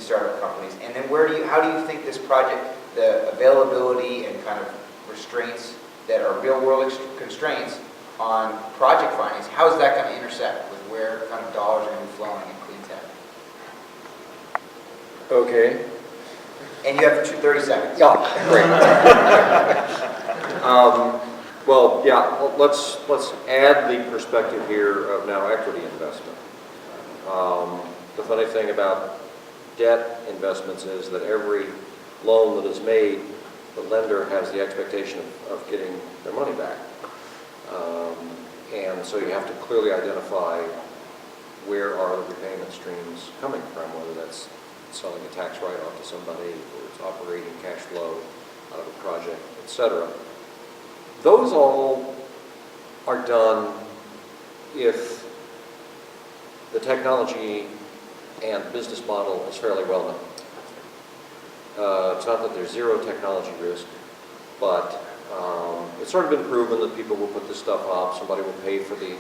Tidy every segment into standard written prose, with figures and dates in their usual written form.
these startup companies? And then how do you think this project, the availability and kind of restraints that are real world constraints on project finance, how is that going to intersect with where kind of dollars are going to be flowing in clean tech? Okay. And you have 30 seconds. Yeah, great. Well, yeah, let's add the perspective here of now equity investment. The funny thing about debt investments is that every loan that is made, the lender has the expectation of getting their money back. And so you have to clearly identify where are the repayment streams coming from, whether that's selling a tax write-off to somebody, or it's operating cash flow out of a project, etc. Those all are done if the technology and business model is fairly well known. It's not that there's zero technology risk, but it's sort of been proven that people will put this stuff up, somebody will pay for the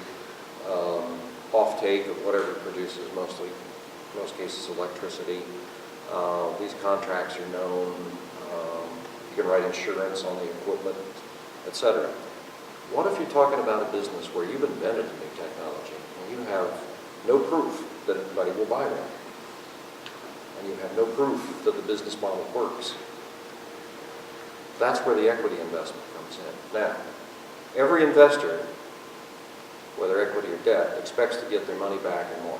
off-take of whatever it produces, mostly, in most cases, electricity. These contracts are known. You can write insurance on the equipment, etc. What if you're talking about a business where you've invented a new technology and you have no proof that anybody will buy one, and you have no proof that the business model works? That's where the equity investment comes in. Now, every investor, whether equity or debt, expects to get their money back and more.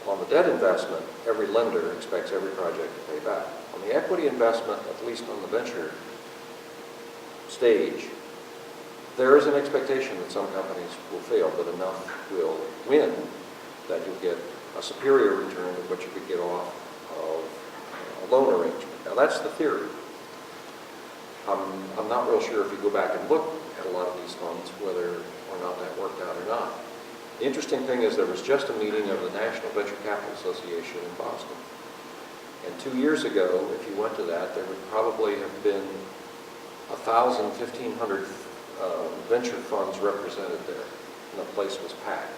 On the debt investment, every lender expects every project to pay back. On the equity investment, at least on the venture stage, there is an expectation that some companies will fail, but enough will win that you'll get a superior return than what you could get off of a loan arrangement. Now that's the theory. I'm not real sure if you go back and look at a lot of these funds whether or not that worked out or not. The interesting thing is there was just a meeting of the National Venture Capital Association in Boston. And 2 years ago, if you went to that, there would probably have been 1,000, 1,500 venture funds represented there, and the place was packed.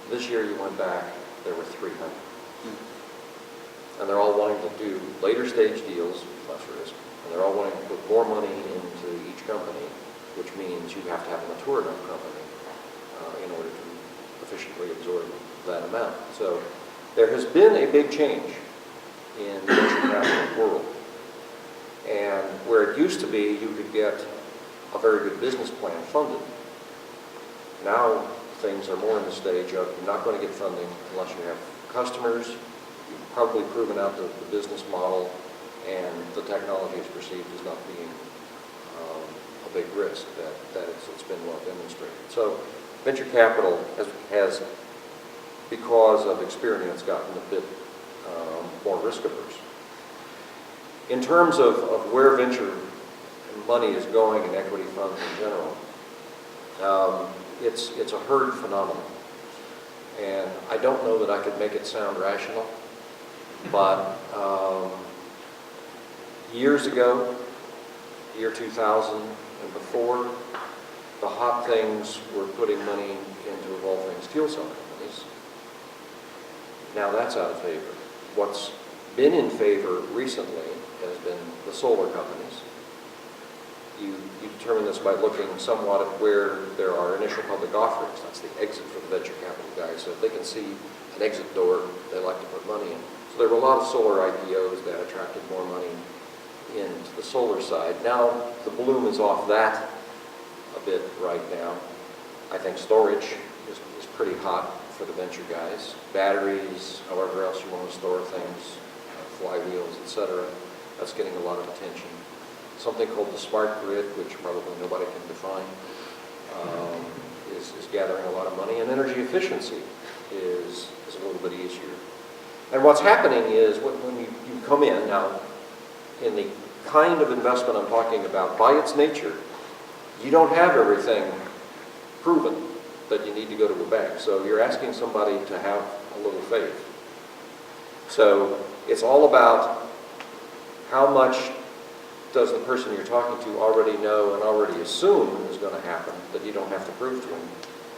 This year you went back, there were 300. And they're all wanting to do later stage deals, less risk, and they're all wanting to put more money into each company, which means you have to have a mature enough company in order to efficiently absorb that amount. So there has been a big change in the venture capital world. And where it used to be, you could get a very good business plan funded. Now things are more in the stage of you're not going to get funding unless you have customers, you've probably proven out the business model, and the technology is perceived as not being a big risk, that it's been well demonstrated. So venture capital has because of experience, gotten a bit more risk averse. In terms of where venture money is going in equity funds in general, it's a herd phenomenon. And I don't know that I could make it sound rational, but years ago, year 2000 and before, the hot things were putting money into, of all things, fuel cell companies. Now that's out of favor. What's been in favor recently has been the solar companies. You determine this by looking somewhat at where there are initial public offerings. That's the exit for the venture capital guys. So if they can see an exit door, they like to put money in. So there were a lot of solar IPOs that attracted more money into the solar side. Now the bloom is off that a bit right now. I think storage is pretty hot for the venture guys. Batteries, however else you want to store things, flywheels, etc. That's getting a lot of attention. Something called the smart grid, which probably nobody can define, is gathering a lot of money. And energy efficiency is a little bit easier. And what's happening is when you come in, now in the kind of investment I'm talking about, by its nature, you don't have everything proven that you need to go to a bank. So you're asking somebody to have a little faith. So it's all about how much does the person you're talking to already know and already assume is going to happen that you don't have to prove to them,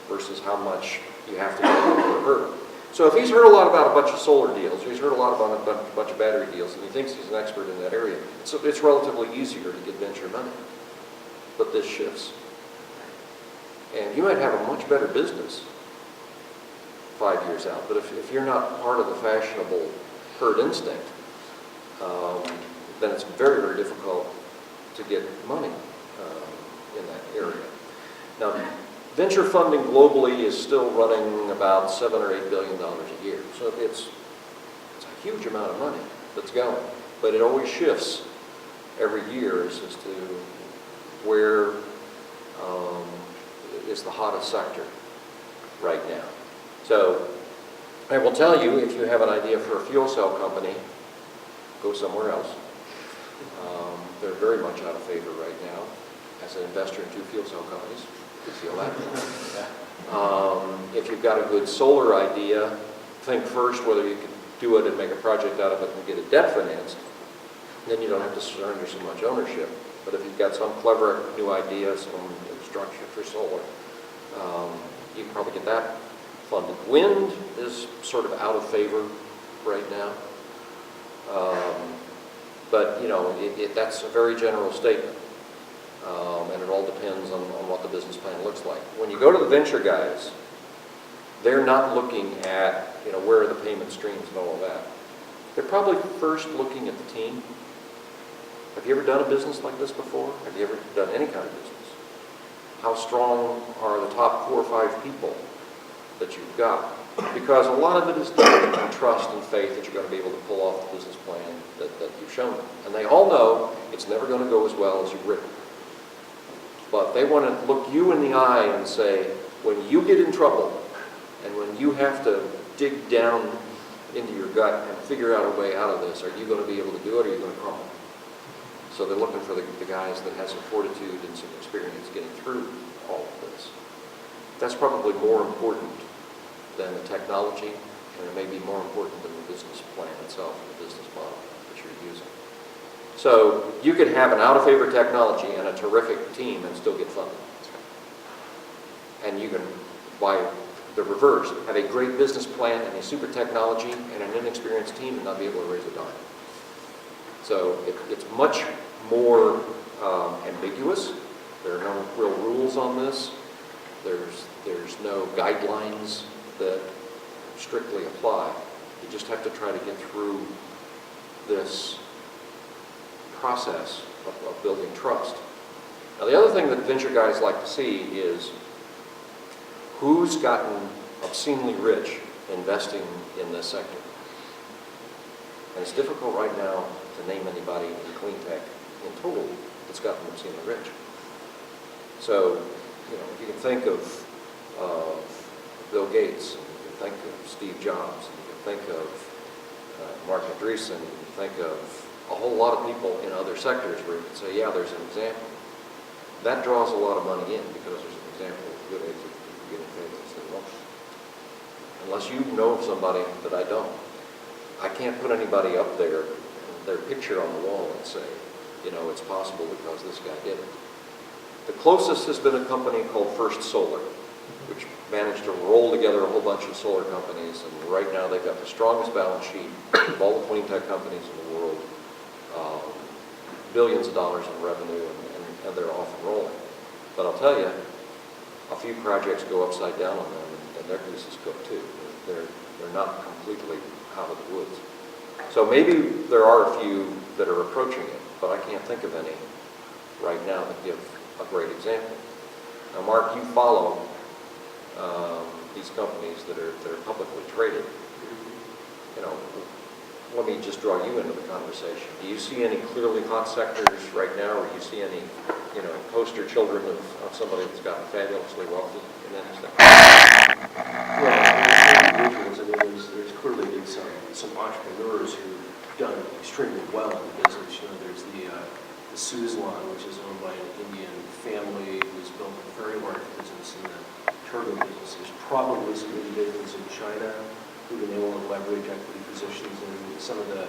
versus how much you have to go over the hurdle. So if he's heard a lot about a bunch of solar deals, or he's heard a lot about a bunch of battery deals, and he thinks he's an expert in that area, so it's relatively easier to get venture money. But this shifts. And you might have a much better business 5 years out, but if you're not part of the fashionable herd instinct, then it's very, very difficult to get money in that area. Now, venture funding globally is still running about $7 or $8 billion a year. So it's a huge amount of money that's going. But it always shifts every year as to where is the hottest sector right now. So I will tell you, if you have an idea for a fuel cell company, go somewhere else. They're very much out of favor right now as an investor in 2 fuel cell companies. You feel that? If you've got a good solar idea, think first whether you can do it and make a project out of it and get it debt financed. Then you don't have to surrender so much ownership. But if you've got some clever new idea, some structure for solar, you can probably get that funded. Wind is sort of out of favor right now. But, you know, that's a very general statement. And it all depends on what the business plan looks like. When you go to the venture guys, they're not looking at, you know, where are the payment streams and all of that. They're probably first looking at the team. Have you ever done a business like this before? Have you ever done any kind of business? How strong are the top 4 or 5 people that you've got? Because a lot of it is done on trust and faith that you're going to be able to pull off the business plan that you've shown them. And they all know it's never going to go as well as you've written. But they want to look you in the eye and say, when you get in trouble and when you have to dig down into your gut and figure out a way out of this, are you going to be able to do it or are you going to crumble? So they're looking for the guys that have some fortitude and some experience getting through all of this. That's probably more important than the technology, and it may be more important than the business plan itself, the business model that you're using. So you could have an out-of-favor technology and a terrific team and still get funded. And you can, by the reverse, have a great business plan and a super technology and an inexperienced team and not be able to raise a dime. So it's much more ambiguous. There are no real rules on this. There's no guidelines that strictly apply. You just have to try to get through this process of building trust. Now, the other thing that venture guys like to see is who's gotten obscenely rich investing in this sector. And it's difficult right now to name anybody in clean tech in total that's gotten obscenely rich. So, you know, you can think of Bill Gates, and you can think of Steve Jobs, and you can think of Mark Andreessen, and you can think of a whole lot of people in other sectors where you can say, yeah, there's an example. That draws a lot of money in because there's an example of good exit people getting famous that won't. Unless you know of somebody that I don't. I can't put anybody up there, their picture on the wall and say, you know, it's possible because this guy did it. The closest has been a company called First Solar, which managed to roll together a whole bunch of solar companies, and right now they've got the strongest balance sheet of all the clean tech companies in the world, billions of dollars in revenue, and they're off and rolling. But I'll tell you, a few projects go upside down on them, and their goose is cooked too. They're not completely out of the woods. So maybe there are a few that are approaching it, but I can't think of any right now that give a great example. Now, Mark, you follow these companies that are publicly traded. You know, let me just draw you into the conversation. Do you see any clearly hot sectors right now, or do you see any, you know, poster children of somebody that's gotten fabulously wealthy in any sector? Well, individuals, I mean, there's clearly been some entrepreneurs who've done extremely well in the business. You know, there's the Suzlon, which is owned by an Indian family who's built a very large business in the turbo business. There's probably some individuals in China who've been able to leverage equity positions in some of the